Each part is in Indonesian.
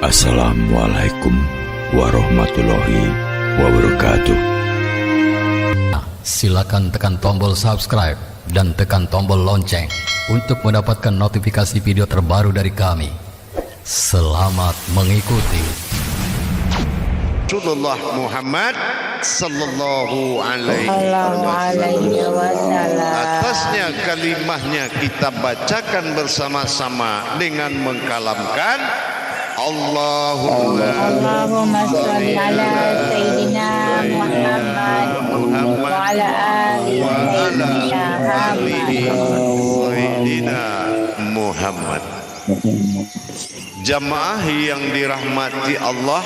Assalamualaikum warahmatullahi wabarakatuh. Silakan tekan tombol subscribe dan tekan tombol lonceng untuk mendapatkan notifikasi video terbaru dari kami. Selamat mengikuti. Rasulullah Muhammad sallallahu alaihi wasallam. Atasnya kalimahnya kita bacakan bersama-sama dengan mengkalamkan Allahumma sholli ala Sayyidina Muhammad wa ala ali Sayyidina Muhammad. Jamaah yang dirahmati Allah,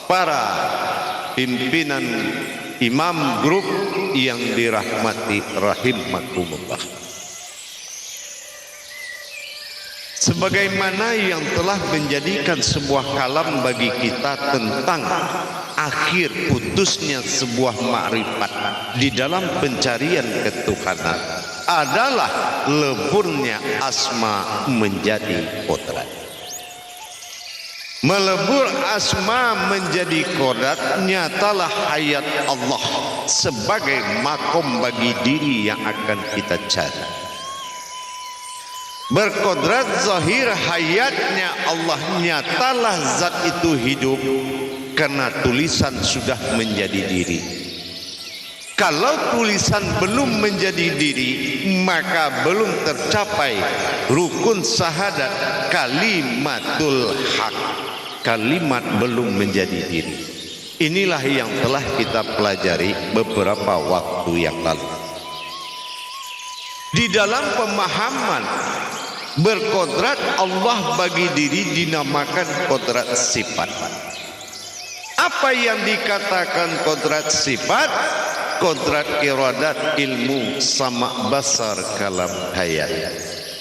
para pimpinan imam grup yang dirahmati rahimakumullah. Sebagaimana yang telah menjadikan sebuah kalam bagi kita tentang akhir putusnya sebuah makrifat di dalam pencarian ketuhanan adalah leburnya asma menjadi kodrat. Melebur asma menjadi kodrat nyatalah hayat Allah sebagai makom bagi diri yang akan kita cari. Berkodrat zahir hayatnya Allah, nyatalah zat itu hidup karena tulisan sudah menjadi diri. Kalau tulisan belum menjadi diri, maka belum tercapai rukun syahadat kalimatul haq. Kalimat belum menjadi diri. Inilah yang telah kita pelajari beberapa waktu yang lalu. Di dalam pemahaman berkodrat Allah bagi diri dinamakan kodrat sifat. Apa yang dikatakan kodrat sifat? Kodrat iradat, ilmu, sama, basar, kalam, hayat.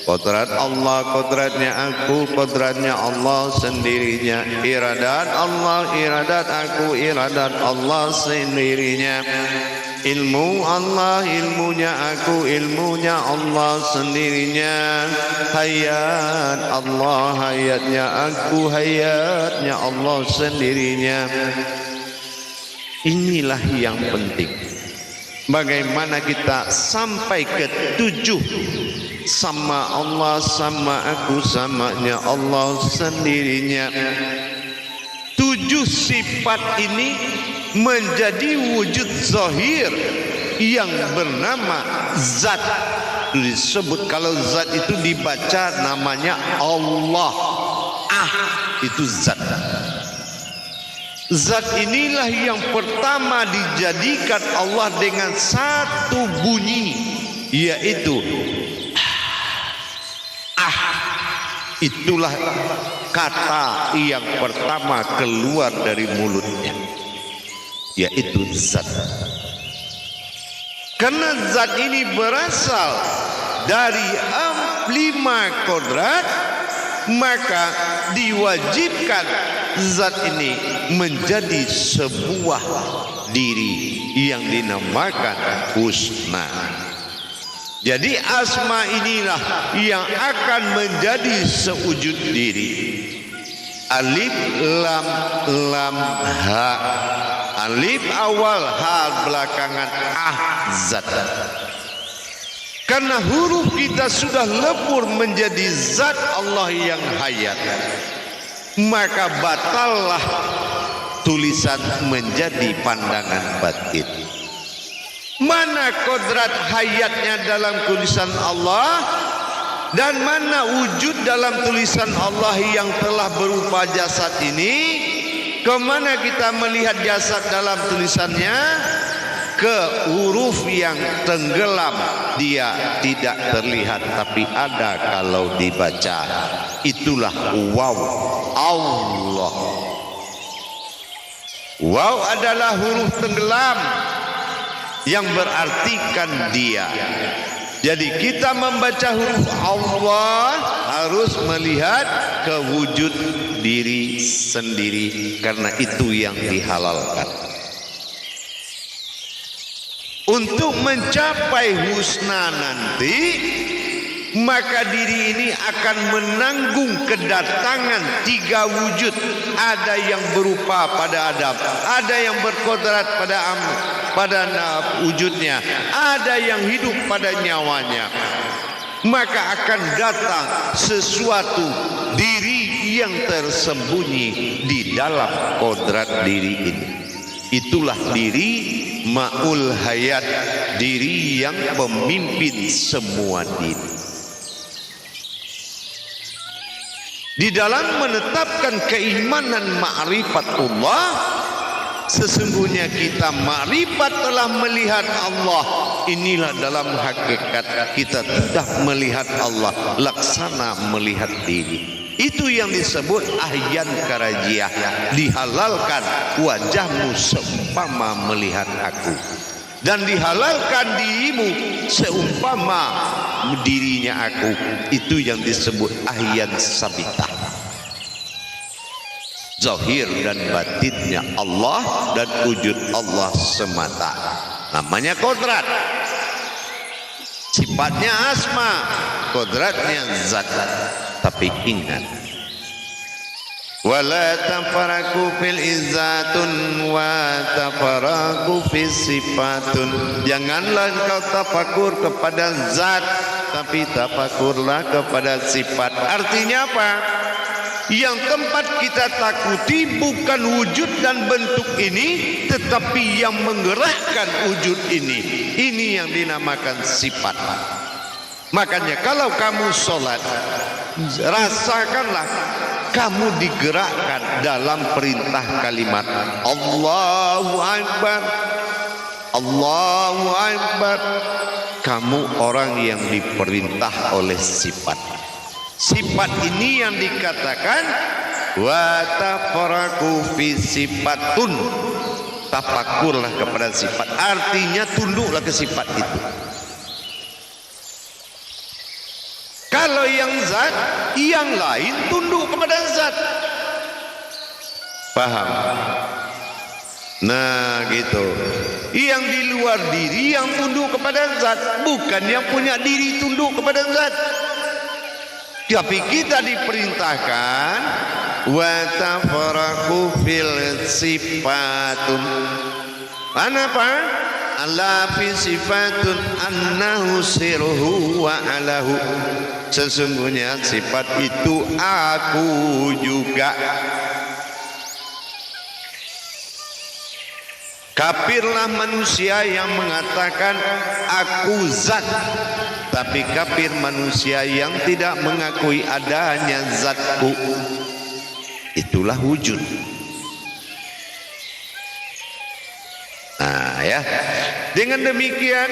Kodrat Allah, kodratnya aku, kodratnya Allah sendirinya. Iradat Allah, iradat aku, iradat Allah sendirinya. Ilmu Allah, ilmunya aku, ilmunya Allah sendirinya. Hayat Allah, hayatnya aku, hayatnya Allah sendirinya. Inilah yang penting. Bagaimana kita sampai ke 7 sama Allah, sama aku, samanya Allah sendirinya. 7 sifat ini menjadi wujud zahir yang bernama zat. Disebut kalau zat itu dibaca namanya Allah. Itu zat. Zat inilah yang pertama dijadikan Allah dengan satu bunyi, yaitu itulah kata yang pertama keluar dari mulutnya, yaitu zat. Karena zat ini berasal dari 5 kodrat, maka diwajibkan zat ini menjadi sebuah diri yang dinamakan husna. Jadi asma inilah yang akan menjadi sewujud diri. Alif lam lam ha. Alif awal, ha belakangan, zat. Karena huruf kita sudah lebur menjadi zat Allah yang hayat, maka batallah tulisan menjadi pandangan batin. Mana kodrat hayatnya dalam tulisan Allah dan mana wujud dalam tulisan Allah yang telah berupa jasad ini? Kemana kita melihat jasad dalam tulisannya? Ke huruf yang tenggelam, dia tidak terlihat tapi ada kalau dibaca. Itulah waw Allah. Waw adalah huruf tenggelam yang berartikan dia. Jadi kita membaca huruf Allah harus melihat ke wujud diri sendiri, karena itu yang dihalalkan. Untuk mencapai husna nanti maka diri ini akan menanggung kedatangan tiga wujud. Ada yang berupa pada Adam, ada yang berkodrat pada wujudnya, ada yang hidup pada nyawanya. Maka akan datang sesuatu diri yang tersembunyi di dalam kodrat diri ini. Itulah diri Ma'ul Hayat, diri yang pemimpin semua diri. Di dalam menetapkan keimanan ma'rifatullah, sesungguhnya kita ma'rifat telah melihat Allah. Inilah dalam hakikat kita tidak melihat Allah, laksana melihat diri. Itu yang disebut ahyan karajiah, dihalalkan wajahmu seumpama melihat aku, dan dihalalkan dirimu seumpama dirinya aku. Itu yang disebut ahyan sabitah, zahir dan batinnya Allah dan wujud Allah semata. Namanya kodrat, sifatnya asma, kodratnya zat. Tapi ingat, wala tafaraku fil izzatun wa tafaraku fis sifatun. Janganlah engkau tafakur kepada zat, tapi tafakurlah kepada sifat. Artinya apa? Yang tempat kita takuti bukan wujud dan bentuk ini, tetapi yang menggerakkan wujud ini. Ini yang dinamakan sifat. Makanya kalau kamu sholat, rasakanlah kamu digerakkan dalam perintah kalimat Allahu Akbar, Allahu Akbar. Kamu orang yang diperintah oleh sifat. Sifat ini yang dikatakan wa tafaraku fi sifatun. Tafakurlah kepada sifat, artinya tunduklah ke sifat itu. Kalau yang zat, yang lain tunduk kepada zat. Paham? Nah gitu. Yang di luar diri yang tunduk kepada zat, bukan yang punya diri tunduk kepada zat. Tapi kita diperintahkan wa tafaraku fil sifatun. Apa? Allah fi sifatun annahu sirruhu wa alahu. Sesungguhnya sifat itu aku juga. Kafirlah manusia yang mengatakan aku zat, tapi kafir manusia yang tidak mengakui adanya zatku. Itulah wujud. Nah ya, dengan demikian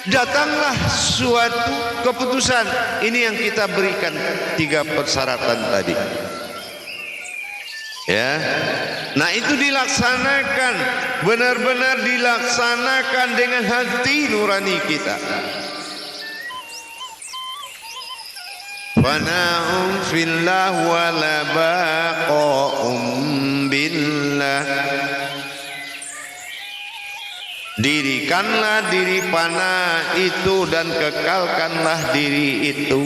datanglah suatu keputusan. Ini yang kita berikan 3 persyaratan tadi. Ya, nah itu dilaksanakan, benar-benar dilaksanakan dengan hati nurani kita. Fana'um fillah wa la baqa'um billah. Dirikanlah diri fana itu dan kekalkanlah diri itu.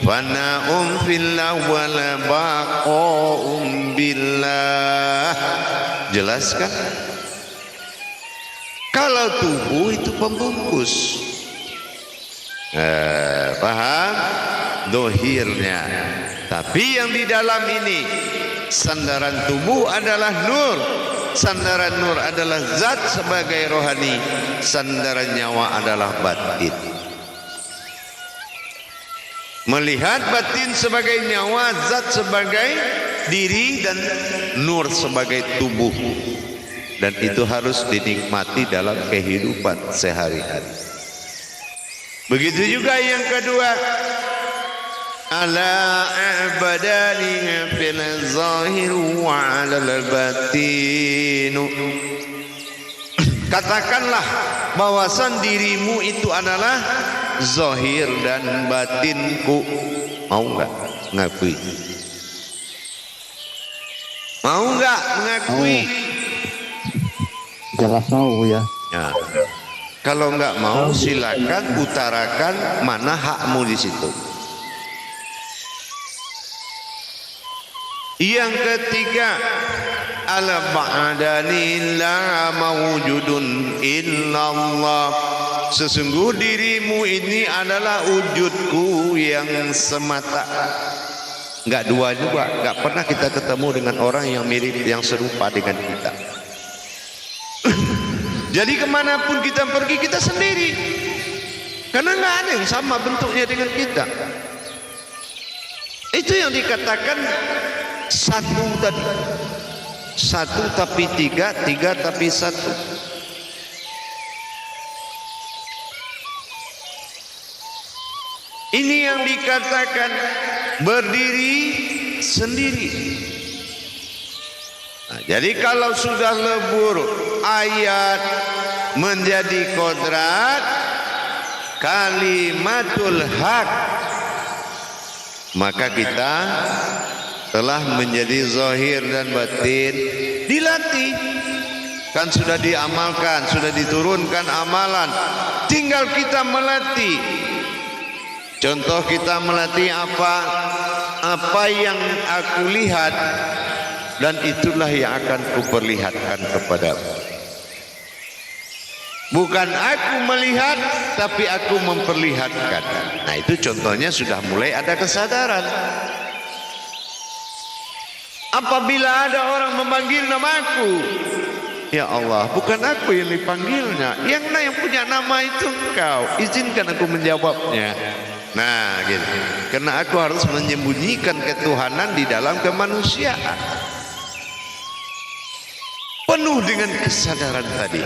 Fana'um fillah wa la baqa'um billah. Jelas kan? Kalau tubuh itu pembungkus, paham? Dohirnya. Tapi yang di dalam ini, sandaran tubuh adalah nur. Sandaran nur adalah zat sebagai rohani, sandaran nyawa adalah batin. Melihat batin sebagai nyawa, zat sebagai diri, dan nur sebagai tubuh. Dan itu harus dinikmati dalam kehidupan sehari-hari. Begitu juga yang kedua, ala abadani fil zahir wa ala al-batin. Katakanlah bahwasan dirimu itu adalah zahir dan batinku. Mau enggak mengakui? Mau enggak mengakui? Jelas mau ya. Ya. Kalau enggak mau silakan utarakan mana hakmu di situ. Yang ketiga, ala ba'dani la mawjudun illallah. Sesungguh dirimu ini adalah wujudku yang semata. Enggak dua juga, enggak pernah kita ketemu dengan orang yang mirip, yang serupa dengan kita. Jadi kemanapun kita pergi, kita sendiri, karena enggak ada yang sama bentuknya dengan kita. Itu yang dikatakan satu tadi, satu tapi tiga, tiga tapi satu. Ini yang dikatakan berdiri sendiri. Nah, jadi kalau sudah lebur ayat menjadi kodrat kalimatul haq, maka kita telah menjadi zahir dan batin. Dilatih, kan sudah diamalkan, sudah diturunkan amalan, tinggal kita melatih. Contoh kita melatih apa yang aku lihat, dan itulah yang akan kuperlihatkan kepadamu. Bukan aku melihat, tapi aku memperlihatkan. Nah, itu contohnya sudah mulai ada kesadaran. Apabila ada orang memanggil namaku, ya Allah, bukan aku yang dipanggilnya, yang punya nama itu Engkau, izinkan aku menjawabnya. Nah, gitu. Karena aku harus menyembunyikan ketuhanan di dalam kemanusiaan. Penuh dengan kesadaran tadi.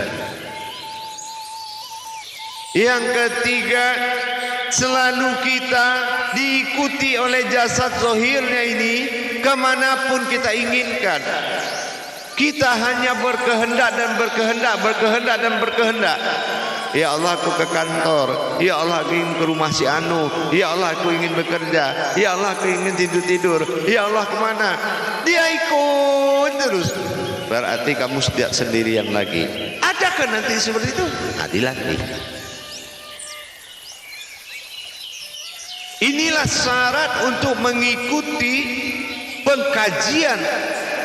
Yang ketiga, selalu kita diikuti oleh jasad zahirnya ini kemanapun kita inginkan. Kita hanya berkehendak dan berkehendak, berkehendak dan berkehendak. Ya Allah, aku ke kantor. Ya Allah, aku ingin ke rumah si Anu. Ya Allah, aku ingin bekerja. Ya Allah, aku ingin tidur-tidur. Ya Allah, kemana? Dia ikut terus. Berarti kamu tidak sendirian lagi. Adakah nanti seperti itu? Nah, dilatih. Inilah syarat untuk mengikuti pengkajian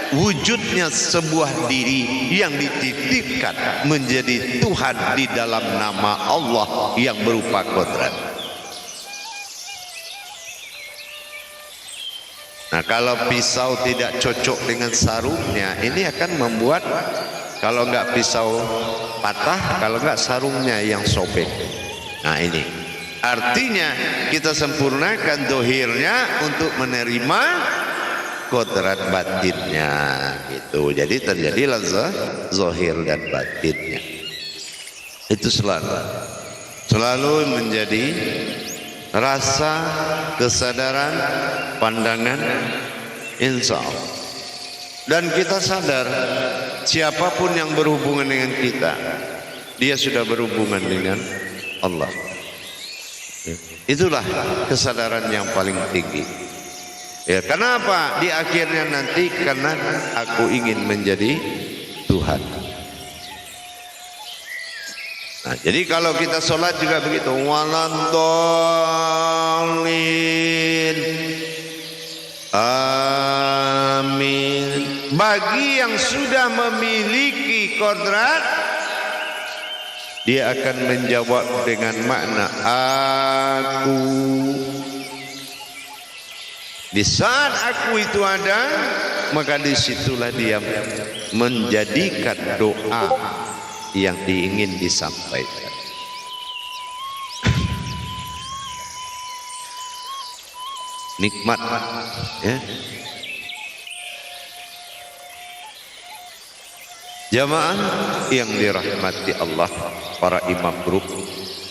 wujudnya sebuah diri yang dititipkan menjadi Tuhan di dalam nama Allah yang berupa kodrat. Nah, kalau pisau tidak cocok dengan sarungnya, ini akan membuat, kalau enggak pisau patah, kalau enggak sarungnya yang sobek. Nah, ini artinya kita sempurnakan dohirnya untuk menerima kodrat batinnya, gitu. Jadi terjadilah zahir dan batinnya. Itu selalu menjadi rasa, kesadaran, pandangan, insya Allah. Dan kita sadar siapapun yang berhubungan dengan kita, dia sudah berhubungan dengan Allah. Itulah kesadaran yang paling tinggi. Ya, kenapa? Di akhirnya nanti karena aku ingin menjadi Tuhan. Nah, jadi kalau kita sholat juga begitu. Waladhdallin. Amin. Bagi yang sudah memiliki kodrat, dia akan menjawab dengan makna aku. Di saat aku itu ada, maka disitulah dia menjadikan doa yang diingin disampaikan. Nikmat, ya. Jamaah yang dirahmati Allah, para imam grup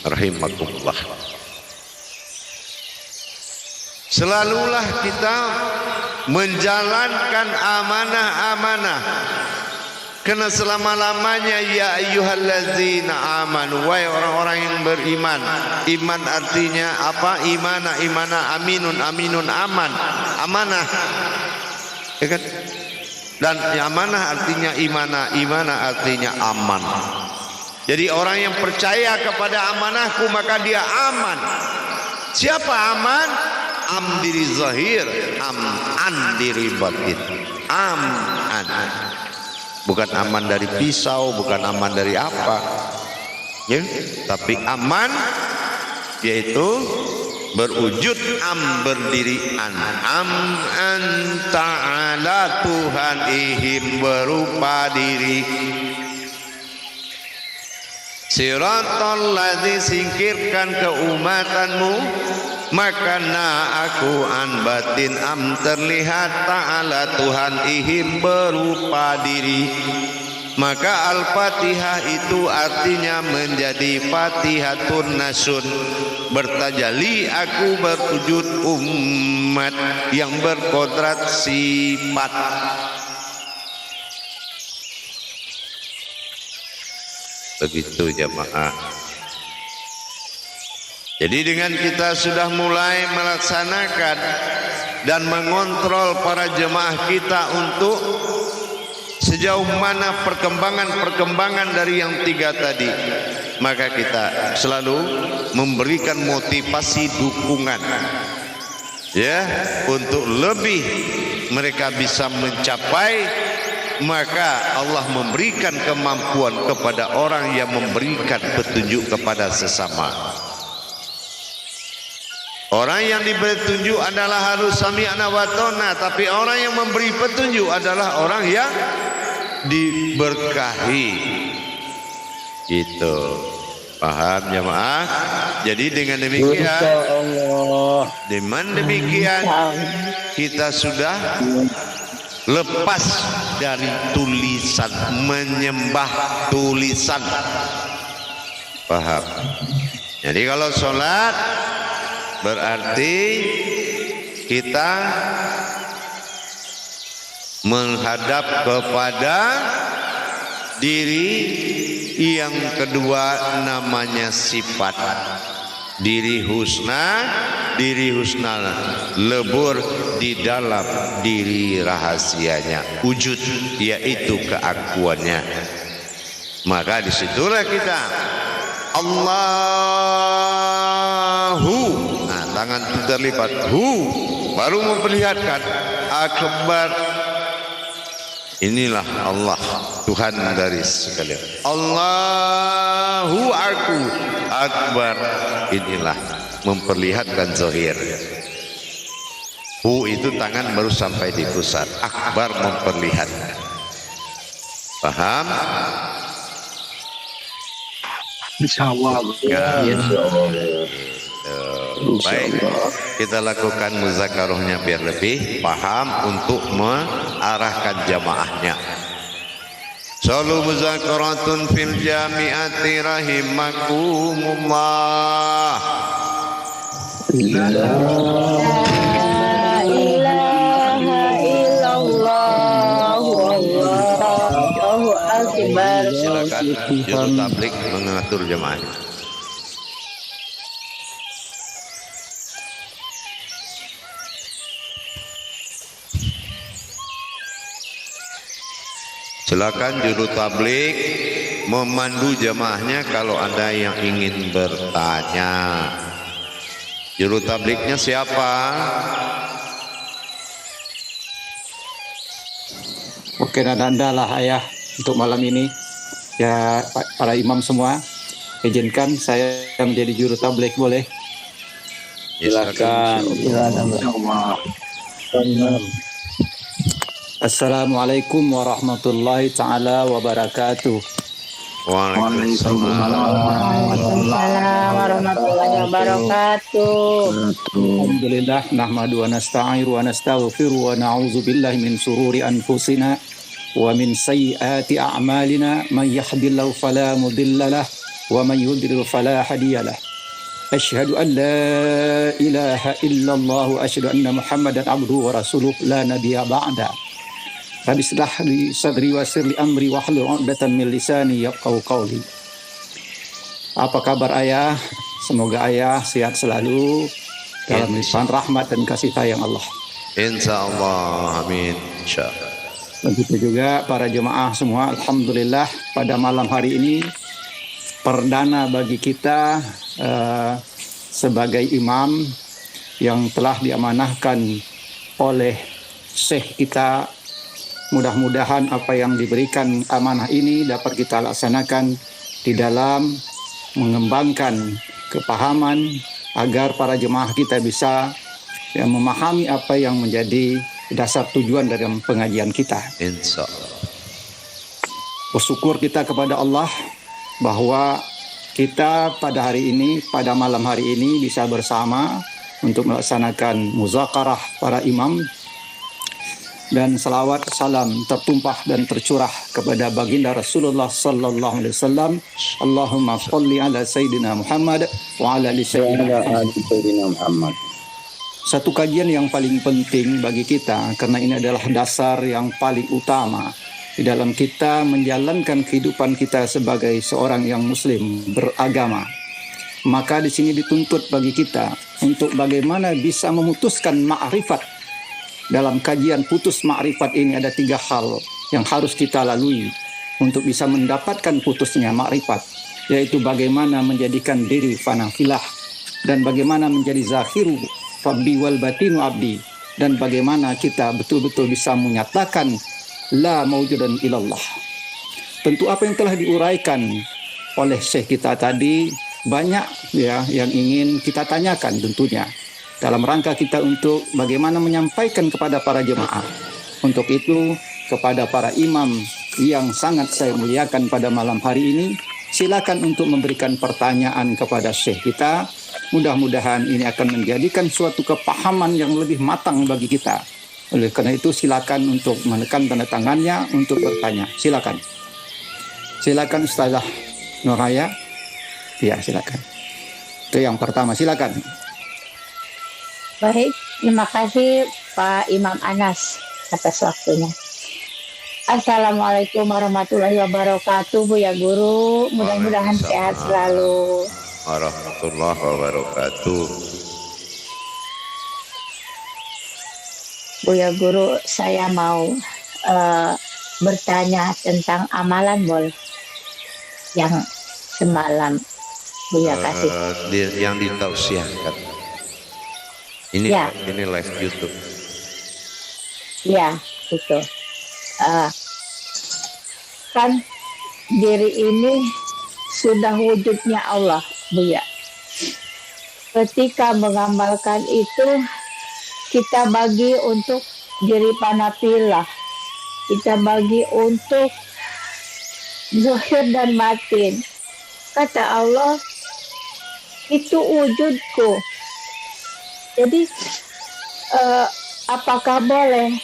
rahimakumullah. Selalulah kita menjalankan amanah-amanah, karena selama-lamanya ya ayyuhallazina amanu, wahai orang-orang yang beriman. Iman artinya apa? Imana, aminun, aman, amanah, ya kan? Dan amanah artinya imana artinya aman. Jadi orang yang percaya kepada amanahku maka dia aman. Siapa aman? Am diri zahir, an diri batin. An. Bukan aman dari pisau, bukan aman dari apa. Ya, tapi aman yaitu berwujud berdiri an ta'ala Tuhan ihim berupa diri. Siratal ladzi singkirkan keumatanmu, maka aku an batin terlihat ta'ala Tuhan ihim berupa diri. Maka Al-Fatihah itu artinya menjadi Fatihatun Nasun, bertajali aku berwujud umat yang berkodrat sifat. Begitu jamaah. Jadi dengan kita sudah mulai melaksanakan dan mengontrol para jemaah kita untuk sejauh mana perkembangan dari yang tiga tadi, maka kita selalu memberikan motivasi dukungan ya untuk lebih mereka bisa mencapai. Maka Allah memberikan kemampuan kepada orang yang memberikan petunjuk kepada sesama. Orang yang diberi petunjuk adalah harus sami'na wa ta'na, tapi orang yang memberi petunjuk adalah orang yang diberkahi. Gitu. Paham jemaah? Jadi dengan demikian, kita sudah lepas dari tulisan, menyembah tulisan. Paham? Jadi kalau sholat berarti kita menghadap kepada diri. Yang kedua namanya sifat diri husna lebur di dalam diri rahasianya wujud, yaitu keakuannya. Maka disitulah kita Allahu, nah tangan itu terlipat, baru memperlihatkan akbar. Inilah Allah, Tuhan dari sekalian. Allahu aku akbar, inilah memperlihatkan zahir. Itu tangan baru sampai di pusat, akbar memperlihatkan. Paham? Insyaallah. Ya. Baik, kita lakukan muzakarohnya biar lebih paham untuk mengarahkan jamaahnya. Salu muzakaratun fil jami'ati rahimakumullah. La ilaha illallah wallahu akbar. Silakan juru tablik mengatur jamaahnya. Silakan juru tablik memandu jamaahnya kalau ada yang ingin bertanya. Juru tabliknya siapa? Oke, Anda lah ayah untuk malam ini. Ya, para imam semua, izinkan saya menjadi juru tablik, boleh? Silakan. Assalamualaikum warahmatullahi ta'ala wabarakatuh. Waalaikumsalam warahmatullahi wabarakatuh. Alhamdulillah, nahmadu wa nasta'iru wa nastaghfiru wa na'udzu billahi min sururi anfusina wa min sayyiati a'malina, man yahdihillahu fala mudilla lahu wa man yudlil fala hadiya lahu. Asyhadu an la ilaha illallah wa asyhadu anna Muhammadan abduhu wa rasuluh la nabiyya ba'da. Rabbi ishrah li sadri wa yassir li amri wahlul 'uqdatam min lisani yafqahu qawli. Apa kabar ayah? Semoga ayah sehat selalu dalam limpahan rahmat dan kasih sayang Allah. Insyaallah, amin. Insyaallah. Begitu juga para jemaah semua, alhamdulillah pada malam hari ini perdana bagi kita sebagai imam yang telah diamanahkan oleh Syekh kita. Mudah-mudahan apa yang diberikan amanah ini dapat kita laksanakan di dalam mengembangkan kepahaman agar para jemaah kita bisa memahami apa yang menjadi dasar tujuan dalam pengajian kita. Insya Allah. Bersyukur kita kepada Allah bahwa kita pada hari ini, pada malam hari ini bisa bersama untuk melaksanakan muzakarah para imam, dan salawat salam tertumpah dan tercurah kepada baginda Rasulullah sallallahu alaihi wasallam. Allahumma shalli ala sayyidina Muhammad wa ala ali sayyidina Muhammad. Satu kajian yang paling penting bagi kita karena ini adalah dasar yang paling utama di dalam kita menjalankan kehidupan kita sebagai seorang yang muslim beragama. Maka di sini dituntut bagi kita untuk bagaimana bisa memutuskan ma'rifat. Dalam kajian putus ma'rifat ini ada 3 hal yang harus kita lalui untuk bisa mendapatkan putusnya ma'rifat, yaitu bagaimana menjadikan diri fanafilah, dan bagaimana menjadi zahiru rabbi wal batinu abdi, dan bagaimana kita betul-betul bisa menyatakan la maujudan ilallah. Tentu apa yang telah diuraikan oleh Syekh kita tadi banyak ya yang ingin kita tanyakan tentunya dalam rangka kita untuk bagaimana menyampaikan kepada para jemaah. Untuk itu, kepada para imam yang sangat saya muliakan pada malam hari ini, silakan untuk memberikan pertanyaan kepada Syekh kita. Mudah-mudahan ini akan menjadikan suatu kepahaman yang lebih matang bagi kita. Oleh karena itu, silakan untuk menekan tanda tangannya untuk bertanya. Silakan. Silakan Ustazah Nurhaya. Ya, silakan. Itu yang pertama, silakan. Baik, terima kasih Pak Imam Anas atas waktunya. Assalamualaikum warahmatullahi wabarakatuh, Bu ya Guru. Mudah-mudahan sehat selalu. Warahmatullahi wabarakatuh. Bu ya Guru, saya mau bertanya tentang amalan boleh yang semalam Bu ya kasih. Yang ditausiahkan. Ini Ya. Ini live YouTube. Ya, itu. Kan diri ini sudah wujudnya Allah, Bu ya. Ketika mengamalkan itu, kita bagi untuk diri panafilah. Kita bagi untuk zahir dan batin. Kata Allah, itu wujudku. Jadi apakah boleh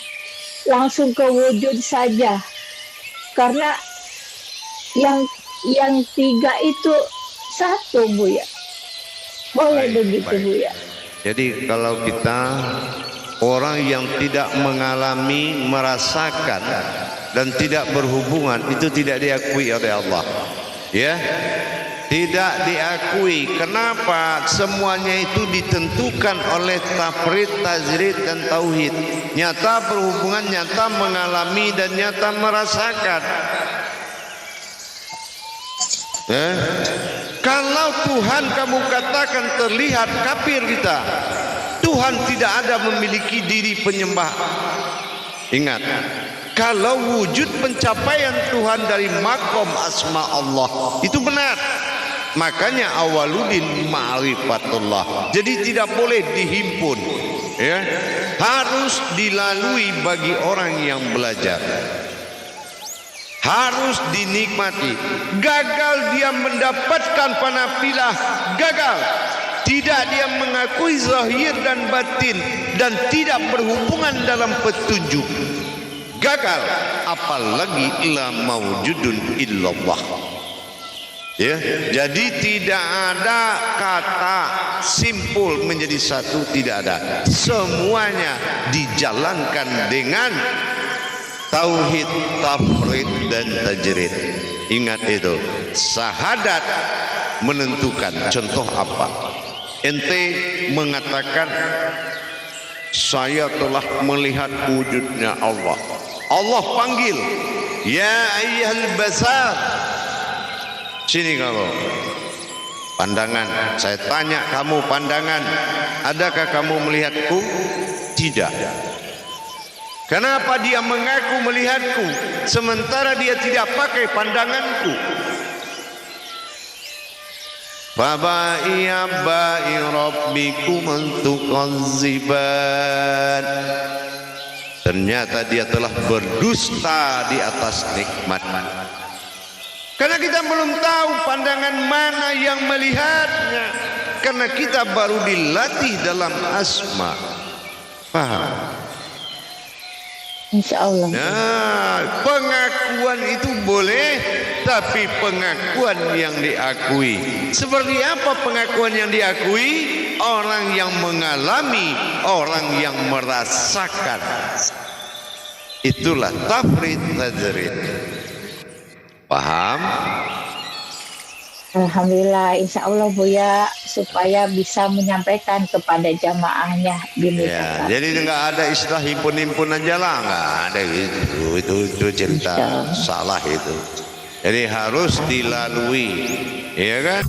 langsung ke wujud saja? Karena yang 3 itu satu, Bu ya. Boleh begitu, Bu ya. Jadi kalau kita orang yang tidak mengalami, merasakan dan tidak berhubungan, itu tidak diakui oleh Allah. Ya. Tidak diakui. Kenapa? Semuanya itu ditentukan oleh tafrid, tajrid, dan tauhid. Nyata berhubungan, nyata mengalami, dan nyata merasakan. Kalau Tuhan kamu katakan terlihat kafir kita. Tuhan tidak ada memiliki diri penyembah. Ingat, kalau wujud pencapaian Tuhan dari makom asma Allah itu benar. Makanya awaludin ma'rifatullah. Jadi tidak boleh dihimpun, ya. Harus dilalui bagi orang yang belajar. Harus dinikmati. Gagal dia mendapatkan panafilah, gagal. Tidak dia mengakui zahir dan batin dan tidak berhubungan dalam petunjuk, gagal. Apalagi la maujudun illallah. Ya, jadi tidak ada kata simpul menjadi satu, tidak ada. Semuanya dijalankan dengan tauhid, tafrid, dan tajrid. Ingat itu. Syahadat menentukan. Contoh apa? Ente mengatakan saya telah melihat wujudnya Allah. Allah panggil, ya ayyuhal basar. Sini kamu. Pandangan, saya tanya kamu pandangan, adakah kamu melihatku? Tidak. Kenapa dia mengaku melihatku sementara dia tidak pakai pandanganku? Fabai abai rabbikum antukaziban. Ternyata dia telah berdusta di atas nikmat. Karena kita belum tahu pandangan mana yang melihatnya. Karena kita baru dilatih dalam asma. Paham? Insya Allah. Nah, pengakuan itu boleh, tapi pengakuan yang diakui. Seperti apa pengakuan yang diakui? Orang yang mengalami, orang yang merasakan. Itulah tafrid tajrid. Paham? Alhamdulillah, insya Allah Buya, supaya bisa menyampaikan kepada jamaahnya Ya, jadi nggak ada istilah himpun-himpun aja lah, nggak ada itu cerita salah itu. Jadi harus dilalui, ya kan?